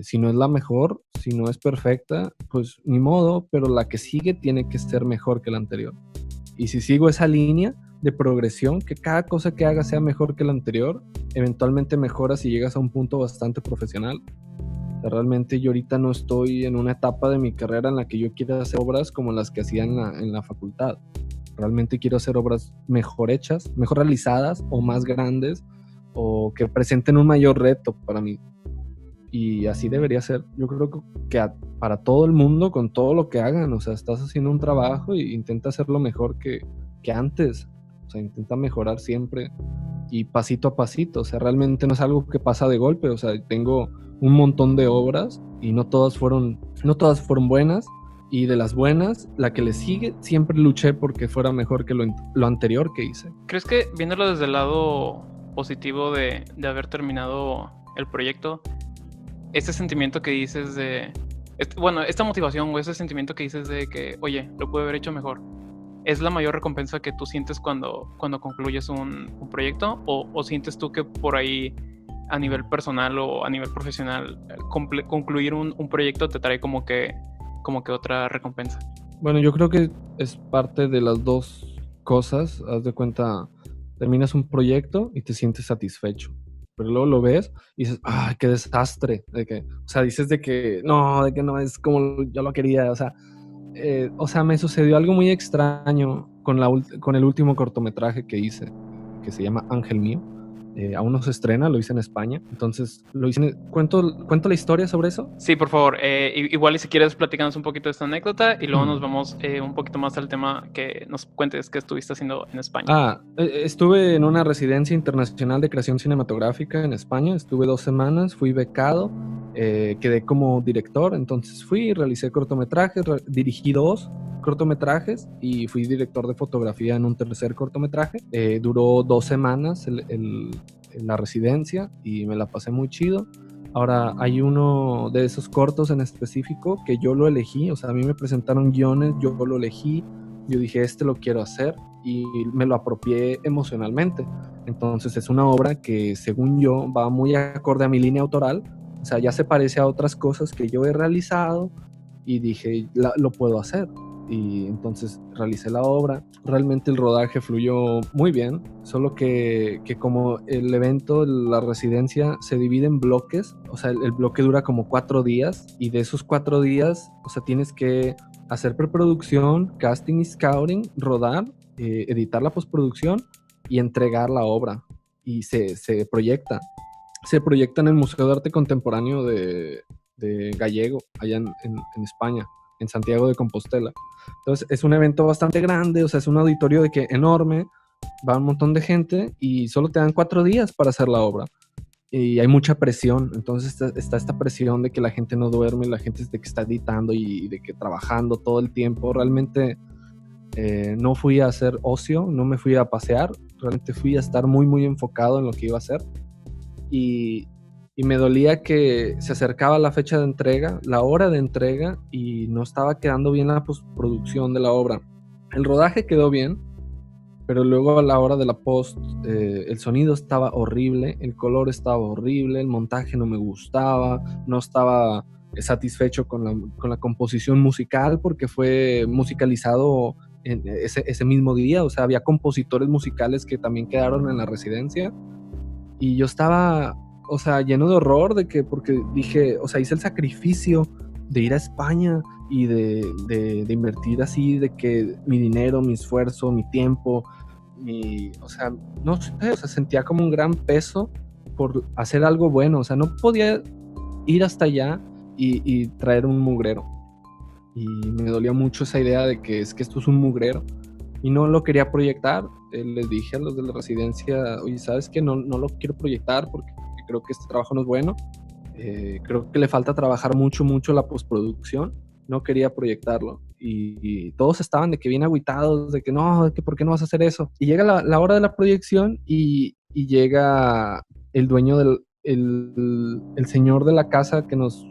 si no es la mejor, si no es perfecta, pues ni modo, pero la que sigue tiene que ser mejor que la anterior. Y si sigo esa línea de progresión, que cada cosa que haga sea mejor que la anterior, eventualmente mejoras y llegas a un punto bastante profesional. O sea, realmente yo ahorita no estoy en una etapa de mi carrera en la que yo quiera hacer obras como las que hacía en la facultad. Realmente quiero hacer obras mejor hechas, mejor realizadas o más grandes, o que presenten un mayor reto para mí. Y así debería ser. Yo creo que para todo el mundo, con todo lo que hagan, o sea, estás haciendo un trabajo e intenta hacerlo mejor que antes. O sea, intenta mejorar siempre y pasito a pasito. O sea, realmente no es algo que pasa de golpe. O sea, tengo un montón de obras y no todas fueron buenas. Y de las buenas, la que le sigue, siempre luché porque fuera mejor que lo anterior que hice. ¿Crees que viéndolo desde el lado positivo de haber terminado el proyecto, este sentimiento que dices esta motivación o ese sentimiento que dices de que, oye, lo pude haber hecho mejor, es la mayor recompensa que tú sientes cuando concluyes un proyecto? ¿O sientes tú que por ahí a nivel personal o a nivel profesional concluir un proyecto te trae como que otra recompensa? Bueno, yo creo que es parte de las dos cosas. Haz de cuenta, terminas un proyecto y te sientes satisfecho, pero luego lo ves y dices, ¡ay, qué desastre! O sea, dices de que no es como yo lo quería. O sea, me sucedió algo muy extraño con el último cortometraje que hice, que se llama Ángel Mío. Aún no se estrena, lo hice en España. Entonces, ¿cuento la historia sobre eso? Sí, por favor. Igual y si quieres platicarnos un poquito de esta anécdota y luego nos vamos un poquito más al tema, que nos cuentes qué estuviste haciendo en España. Estuve en una residencia internacional de creación cinematográfica en España. Estuve 2 semanas, fui becado, quedé como director. Entonces realicé cortometrajes, dirigí 2 cortometrajes y fui director de fotografía en un tercer cortometraje. Duró 2 semanas en la residencia y me la pasé muy chido. Ahora, hay uno de esos cortos en específico que yo lo elegí. O sea, a mí me presentaron guiones, yo lo elegí, yo dije, lo quiero hacer, y me lo apropié emocionalmente. Entonces es una obra que, según yo, va muy acorde a mi línea autoral. O sea, ya se parece a otras cosas que yo he realizado y dije, lo puedo hacer. y entonces realicé la obra. Realmente el rodaje fluyó muy bien, solo que como el evento, la residencia se divide en bloques, o sea, el bloque dura como 4 días y de esos 4 días, o sea, tienes que hacer preproducción, casting y scouting, rodar, editar la postproducción y entregar la obra. Y se proyecta. Se proyecta en el Museo de Arte Contemporáneo de Gallego, allá en España, en Santiago de Compostela. Entonces es un evento bastante grande, o sea, es un auditorio de que enorme, va un montón de gente y solo te dan 4 días para hacer la obra. Y hay mucha presión, entonces está esta presión de que la gente no duerme, la gente de que está editando y de que trabajando todo el tiempo. Realmente no fui a hacer ocio, no me fui a pasear, realmente fui a estar muy, muy enfocado en lo que iba a hacer. Y me dolía que se acercaba la fecha de entrega, la hora de entrega, y no estaba quedando bien la postproducción de la obra. El rodaje quedó bien, pero luego a la hora de la post, el sonido estaba horrible, el color estaba horrible, el montaje no me gustaba, no estaba satisfecho con la composición musical porque fue musicalizado en ese mismo día, o sea, había compositores musicales que también quedaron en la residencia y yo estaba, o sea, lleno de horror porque dije, o sea, hice el sacrificio de ir a España y de invertir así, de que mi dinero, mi esfuerzo, mi tiempo, o sea, no sé, o sea, sentía como un gran peso por hacer algo bueno, o sea, no podía ir hasta allá y traer un mugrero. Y me dolía mucho esa idea de que es que esto es un mugrero y no lo quería proyectar. Les dije a los de la residencia, oye, ¿sabes qué? No lo quiero proyectar porque creo que este trabajo no es bueno. Creo que le falta trabajar mucho la postproducción. No quería proyectarlo y todos estaban de que bien agüitados, de que no, de que ¿por qué no vas a hacer eso? Y llega la hora de la proyección y llega el dueño el señor de la casa que nos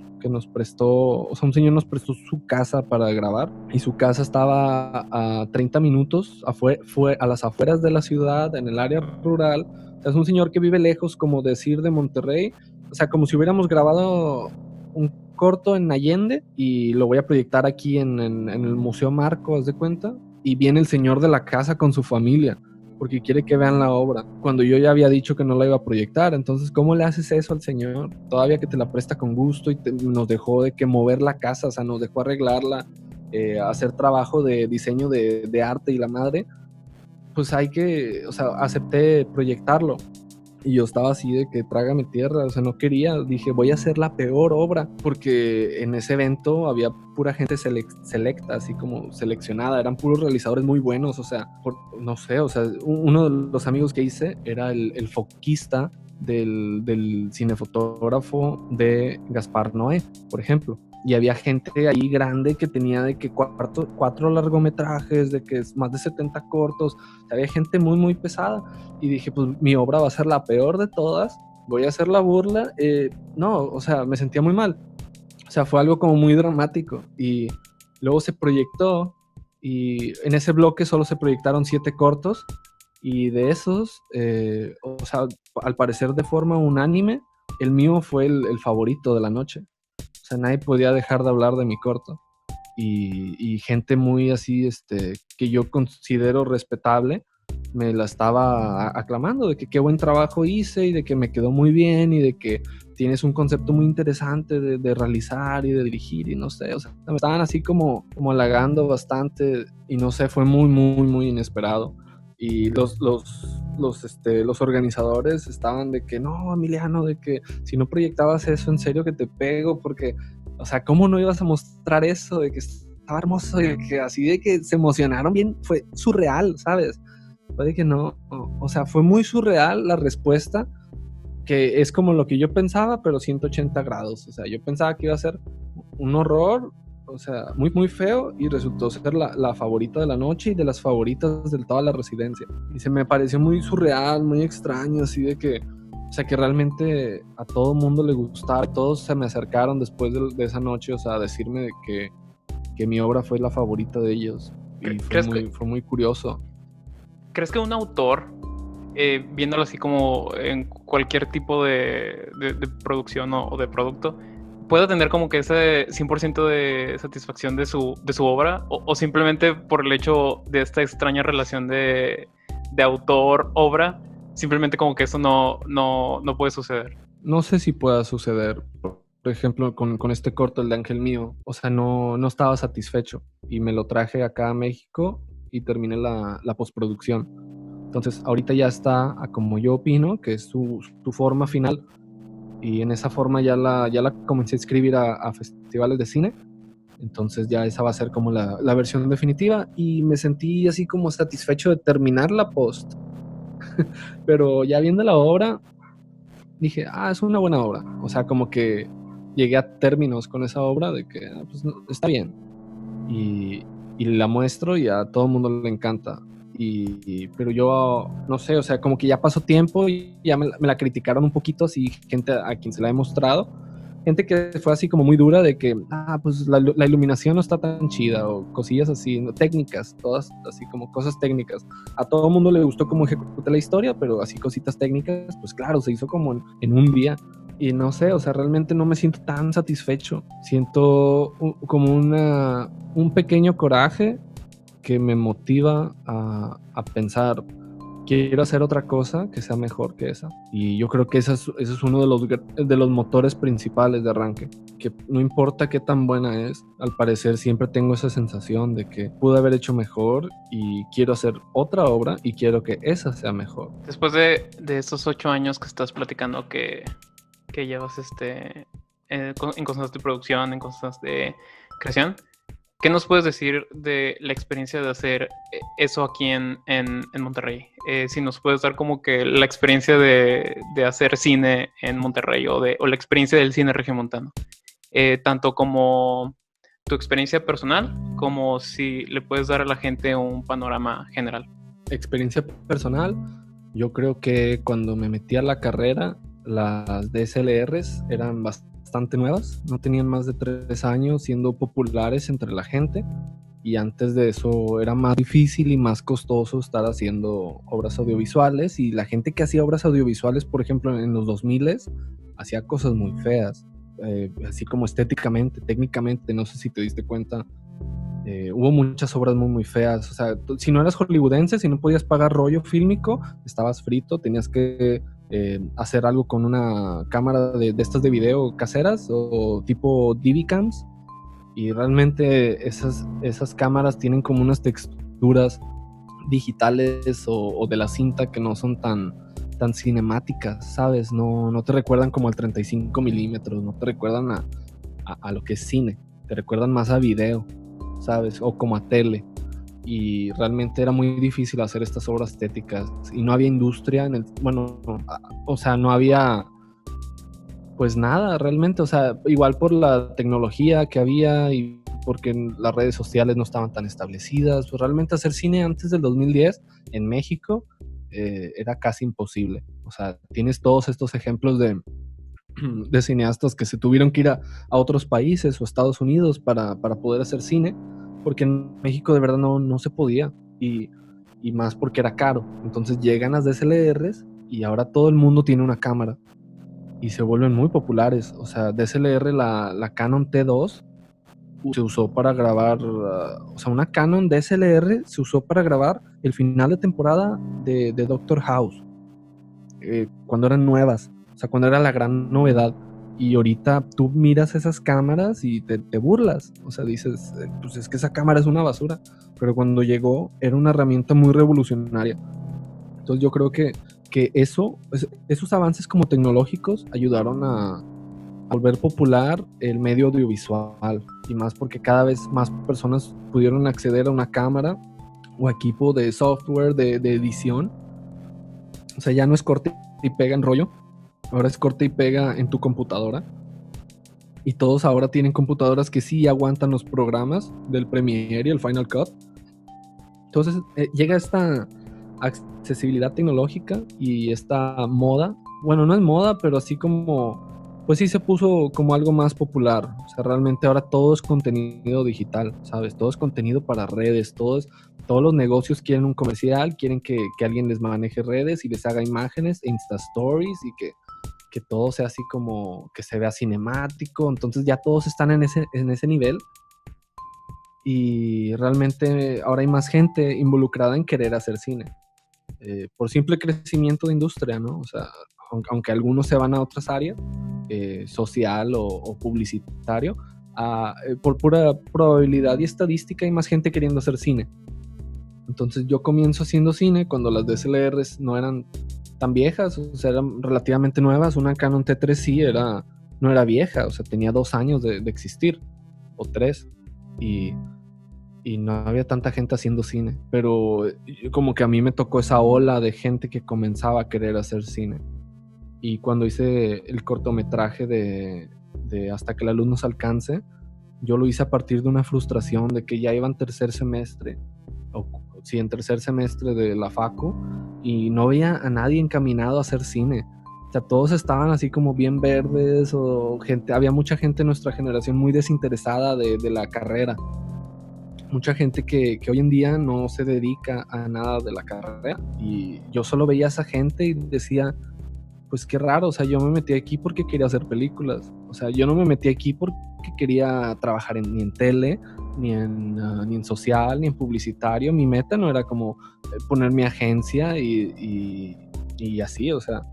prestó, o sea, un señor nos prestó su casa para grabar y su casa estaba a 30 minutos, fue a las afueras de la ciudad, en el área rural. O sea, es un señor que vive lejos, como decir, de Monterrey, o sea, como si hubiéramos grabado un corto en Allende y lo voy a proyectar aquí en el Museo Marco, ¿haz de cuenta? Y viene el señor de la casa con su familia porque quiere que vean la obra, cuando yo ya había dicho que no la iba a proyectar. Entonces, ¿cómo le haces eso al señor? Todavía que te la presta con gusto y nos dejó de que mover la casa, o sea, nos dejó arreglarla, hacer trabajo de diseño de arte y la madre, pues hay que, o sea, acepté proyectarlo. Y yo estaba así de que trágame tierra, o sea, no quería, dije, voy a hacer la peor obra, porque en ese evento había pura gente selecta, así como seleccionada, eran puros realizadores muy buenos, o sea, no sé, o sea, uno de los amigos que hice era el foquista del cinefotógrafo de Gaspar Noé, por ejemplo. Y había gente ahí grande que tenía de que 4 largometrajes, de que es más de 70 cortos. O sea, había gente muy, muy pesada. Y dije, pues mi obra va a ser la peor de todas. Voy a hacer la burla. No, o sea, me sentía muy mal. O sea, fue algo como muy dramático. Y luego se proyectó. Y en ese bloque solo se proyectaron 7 cortos. Y de esos, o sea, al parecer de forma unánime, el mío fue el favorito de la noche. O sea, nadie podía dejar de hablar de mi corto. Y gente muy así, que yo considero respetable, me la estaba aclamando de que qué buen trabajo hice y de que me quedó muy bien y de que tienes un concepto muy interesante de realizar y de dirigir y no sé, o sea, me estaban así como halagando bastante y no sé, fue muy, muy, muy inesperado. Y los organizadores estaban de que no, Emiliano, de que si no proyectabas eso, en serio que te pego, porque, o sea, ¿cómo no ibas a mostrar eso? De que estaba hermoso y de que así de que se emocionaron bien, fue surreal, ¿sabes? Fue de que no, o sea, fue muy surreal la respuesta, que es como lo que yo pensaba, pero 180 grados, o sea, yo pensaba que iba a ser un horror, o sea, muy, muy feo, y resultó ser la favorita de la noche y de las favoritas de toda la residencia. Y se me pareció muy surreal, muy extraño, así de que, o sea, que realmente a todo mundo le gustaba. Todos se me acercaron después de esa noche, o sea, a decirme de que mi obra fue la favorita de ellos. Y fue muy curioso. ¿Crees que un autor, viéndolo así como en cualquier tipo de producción o de producto, pueda tener como que ese 100% de satisfacción de su obra, o simplemente por el hecho de esta extraña relación de autor-obra, simplemente como que eso no puede suceder. No sé si pueda suceder, por ejemplo, con este corto, el de Ángel Mío. O sea, no estaba satisfecho y me lo traje acá a México y terminé la postproducción. Entonces, ahorita ya está a como yo opino, que es su forma final. Y en esa forma ya la comencé a escribir a festivales de cine. Entonces ya esa va a ser como la versión definitiva. Y me sentí así como satisfecho de terminar la post. Pero ya viendo la obra, dije, es una buena obra. O sea, como que llegué a términos con esa obra de que pues, está bien. Y la muestro y a todo el mundo le encanta. Pero yo, no sé, o sea, como que ya pasó tiempo y ya me la criticaron un poquito, así, gente a quien se la he mostrado. Gente que fue así como muy dura de que, pues la iluminación no está tan chida, o cosillas así, ¿no? Técnicas, todas así como cosas técnicas. A todo el mundo le gustó cómo ejecuté la historia, pero así cositas técnicas, pues claro, se hizo como en un día. Y no sé, o sea, realmente no me siento tan satisfecho. Siento como un pequeño coraje que me motiva a pensar, quiero hacer otra cosa que sea mejor que esa. Y yo creo que ese es uno de los motores principales de arranque, que no importa qué tan buena es, al parecer siempre tengo esa sensación de que pude haber hecho mejor y quiero hacer otra obra y quiero que esa sea mejor. Después de estos 8 años que estás platicando que llevas en constante producción, en constante creación, ¿qué nos puedes decir de la experiencia de hacer eso aquí en Monterrey? Si nos puedes dar como que la experiencia de hacer cine en Monterrey o la experiencia del cine regiomontano. Tanto como tu experiencia personal, como si le puedes dar a la gente un panorama general. Experiencia personal, yo creo que cuando me metí a la carrera, las DSLRs eran bastante nuevas, no tenían más de 3 años siendo populares entre la gente, y antes de eso era más difícil y más costoso estar haciendo obras audiovisuales, y la gente que hacía obras audiovisuales, por ejemplo, en los 2000 hacía cosas muy feas, así como estéticamente, técnicamente, no sé si te diste cuenta. Hubo muchas obras muy muy feas, o sea, si no eras hollywoodense, si no podías pagar rollo fílmico, estabas frito, tenías que hacer algo con una cámara de estas de video caseras o tipo DV-Cams, y realmente esas cámaras tienen como unas texturas digitales o de la cinta que no son tan cinemáticas, ¿sabes? No te recuerdan como al 35 milímetros, no te recuerdan a lo que es cine, te recuerdan más a video, ¿sabes? O como a tele. Y realmente era muy difícil hacer estas obras estéticas y no había industria o sea, no había pues nada realmente, o sea, igual por la tecnología que había y porque las redes sociales no estaban tan establecidas, pues realmente hacer cine antes del 2010 en México era casi imposible. O sea, tienes todos estos ejemplos de cineastas que se tuvieron que ir a otros países o Estados Unidos para poder hacer cine, porque en México de verdad no se podía, y más porque era caro. Entonces llegan las DSLRs y ahora todo el mundo tiene una cámara y se vuelven muy populares. O sea, DSLR, la Canon T2 se usó para grabar, o sea, una Canon DSLR se usó para grabar el final de temporada de Doctor House, cuando eran nuevas, o sea, cuando era la gran novedad. Y ahorita tú miras esas cámaras y te burlas, o sea, dices, pues es que esa cámara es una basura, pero cuando llegó era una herramienta muy revolucionaria. Entonces yo creo que esos avances como tecnológicos ayudaron a volver popular el medio audiovisual, y más porque cada vez más personas pudieron acceder a una cámara o equipo de software de edición. O sea, ya no es corte y pega en rollo, ahora es corte y pega en tu computadora, y todos ahora tienen computadoras que sí aguantan los programas del Premiere y el Final Cut. Entonces llega esta accesibilidad tecnológica y esta moda, bueno, no es moda, pero así como, pues sí se puso como algo más popular. O sea, realmente ahora todo es contenido digital, ¿sabes? Todo es contenido para redes, todos los negocios quieren un comercial, quieren que alguien les maneje redes y les haga imágenes e Insta Stories, y que que todo sea así como que se vea cinemático, entonces ya todos están en ese nivel y realmente ahora hay más gente involucrada en querer hacer cine, por simple crecimiento de industria, ¿no? O sea, aunque algunos se van a otras áreas, social o publicitario, por pura probabilidad y estadística hay más gente queriendo hacer cine. Entonces yo comienzo haciendo cine cuando las DSLRs no eran tan viejas, o sea, eran relativamente nuevas. Una Canon T3i no era vieja, o sea, tenía 2 años de existir, o 3, y no había tanta gente haciendo cine, pero como que a mí me tocó esa ola de gente que comenzaba a querer hacer cine. Y cuando hice el cortometraje de Hasta que la luz nos alcance, yo lo hice a partir de una frustración de que ya iba en tercer semestre, en tercer semestre de la facu, y no veía a nadie encaminado a hacer cine. O sea, todos estaban así como bien verdes, había mucha gente de nuestra generación muy desinteresada de la carrera. Mucha gente que hoy en día no se dedica a nada de la carrera, y yo solo veía a esa gente y decía, pues qué raro, o sea, yo me metí aquí porque quería hacer películas, o sea, yo no me metí aquí porque quería trabajar ni en tele, ni en social, ni en publicitario. Mi meta no era como poner mi agencia y así, o sea,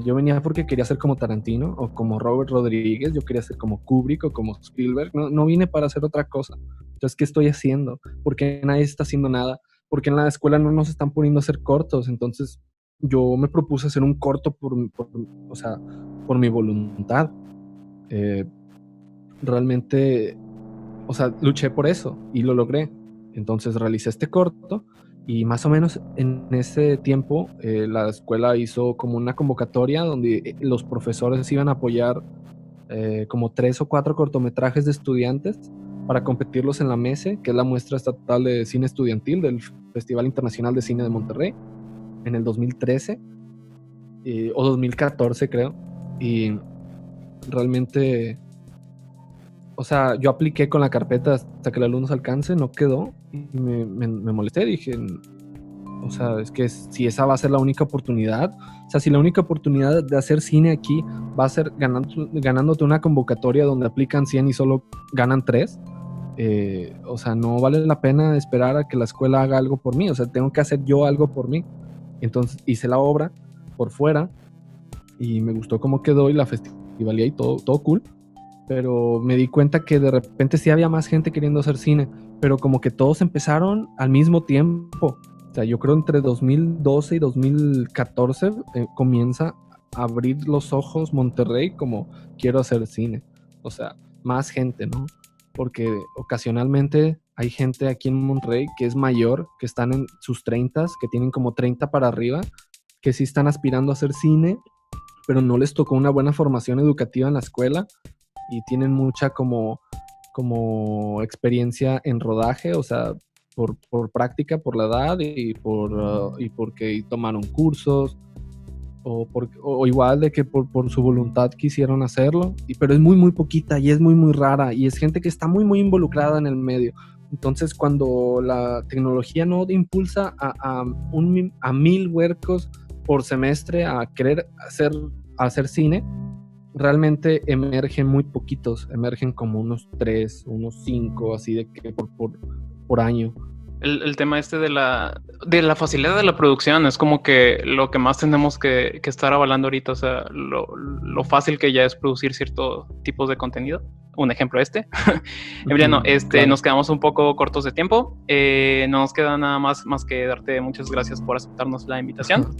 yo venía porque quería ser como Tarantino o como Robert Rodríguez, yo quería ser como Kubrick o como Spielberg, no vine para hacer otra cosa. Entonces, ¿qué estoy haciendo? ¿Por qué nadie está haciendo nada? Porque en la escuela no nos están poniendo a hacer cortos. Entonces yo me propuse hacer un corto o sea, por mi voluntad. Realmente, o sea, luché por eso y lo logré. Entonces realicé este corto y más o menos en ese tiempo la escuela hizo como una convocatoria donde los profesores iban a apoyar como 3 o 4 cortometrajes de estudiantes para competirlos en la MESE, que es la muestra estatal de cine estudiantil del Festival Internacional de Cine de Monterrey, en el 2013 o 2014 creo. Y realmente, o sea, yo apliqué con la carpeta Hasta que la luz nos alcance, no quedó y me molesté, dije, o sea, es que si esa va a ser la única oportunidad, o sea, si la única oportunidad de hacer cine aquí va a ser ganándote una convocatoria donde aplican 100 y solo ganan 3, o sea, no vale la pena esperar a que la escuela haga algo por mí, o sea, tengo que hacer yo algo por mí. Entonces hice la obra por fuera y me gustó cómo quedó y la festivalía y todo cool, pero me di cuenta que de repente sí había más gente queriendo hacer cine, pero como que todos empezaron al mismo tiempo. O sea, yo creo entre 2012 y 2014 comienza a abrir los ojos Monterrey como quiero hacer cine. O sea, más gente, ¿no? Porque ocasionalmente hay gente aquí en Monterrey que es mayor, que están en sus 30s, que tienen como 30 para arriba, que sí están aspirando a hacer cine, pero no les tocó una buena formación educativa en la escuela y tienen mucha como experiencia en rodaje, o sea, por práctica, por la edad y porque tomaron cursos o igual de que por su voluntad quisieron hacerlo, pero es muy muy poquita y es muy muy rara y es gente que está muy muy involucrada en el medio. Entonces cuando la tecnología no impulsa a 1000 huercos por semestre a querer hacer cine, realmente emergen muy poquitos, emergen como unos 3, unos 5, así de que por año. El tema este de la facilidad de la producción es como que lo que más tenemos que estar avalando ahorita, o sea, lo fácil que ya es producir ciertos tipos de contenido. Un ejemplo Emiliano, claro. Nos quedamos un poco cortos de tiempo, no nos queda nada más que darte muchas gracias por aceptarnos la invitación,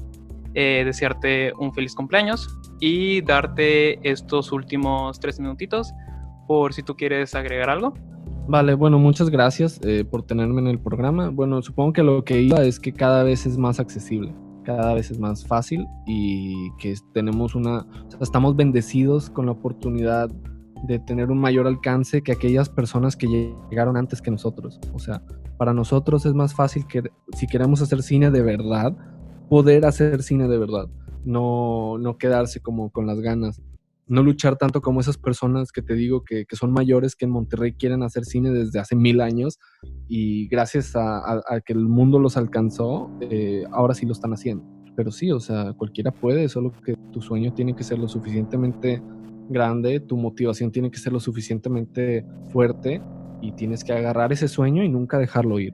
desearte un feliz cumpleaños y darte estos últimos 3 minutitos por si tú quieres agregar algo. Vale, bueno, muchas gracias por tenerme en el programa. Bueno, supongo que lo que iba es que cada vez es más accesible, cada vez es más fácil y que tenemos o sea, estamos bendecidos con la oportunidad de tener un mayor alcance que aquellas personas que llegaron antes que nosotros. O sea, para nosotros es más fácil que si queremos hacer cine de verdad, poder hacer cine de verdad, no quedarse como con las ganas. No luchar tanto como esas personas que te digo que son mayores, que en Monterrey quieren hacer cine desde hace 1000 años y gracias a que el mundo los alcanzó, ahora sí lo están haciendo. Pero sí, o sea, cualquiera puede, solo que tu sueño tiene que ser lo suficientemente grande, tu motivación tiene que ser lo suficientemente fuerte y tienes que agarrar ese sueño y nunca dejarlo ir.